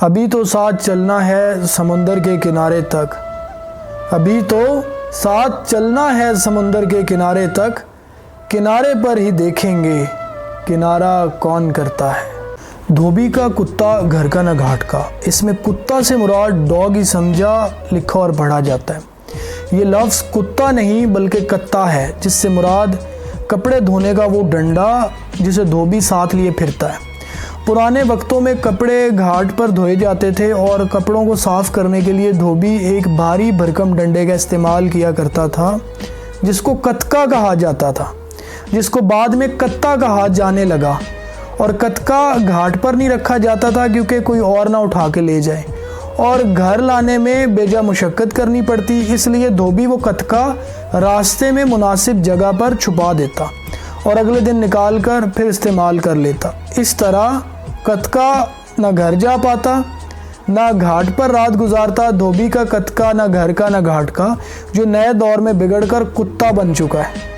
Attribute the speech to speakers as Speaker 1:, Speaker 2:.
Speaker 1: ابھی تو ساتھ چلنا ہے سمندر کے کنارے تک، ابھی تو ساتھ چلنا ہے سمندر کے کنارے تک، کنارے پر ہی دیکھیں گے کنارہ کون کرتا ہے۔ دھوبی کا کتا گھر کا نہ گھاٹ کا، اس میں کتا سے مراد ڈاگ ہی سمجھا لکھا اور پڑھا جاتا ہے۔ یہ لفظ کتا نہیں بلکہ کتا ہے، جس سے مراد کپڑے دھونے کا وہ ڈنڈا جسے دھوبی ساتھ لیے پھرتا ہے۔ پرانے وقتوں میں کپڑے گھاٹ پر دھوئے جاتے تھے اور کپڑوں کو صاف کرنے کے لیے دھوبی ایک بھاری بھرکم ڈنڈے کا استعمال کیا کرتا تھا جس کو کتکا کہا جاتا تھا، جس کو بعد میں کتا کہا جانے لگا۔ اور کتکا گھاٹ پر نہیں رکھا جاتا تھا کیونکہ کوئی اور نہ اٹھا کے لے جائے اور گھر لانے میں بیجا مشقت کرنی پڑتی، اس لیے دھوبی وہ کتکا راستے میں مناسب جگہ پر چھپا دیتا اور اگلے دن نکال کر پھر استعمال کر لیتا۔ اس طرح کتکا نہ گھر جا پاتا نہ گھاٹ پر رات گزارتا۔ دھوبی کا کتکا نہ گھر کا نہ گھاٹ کا، جو نئے دور میں بگڑ کر کتا بن چکا ہے۔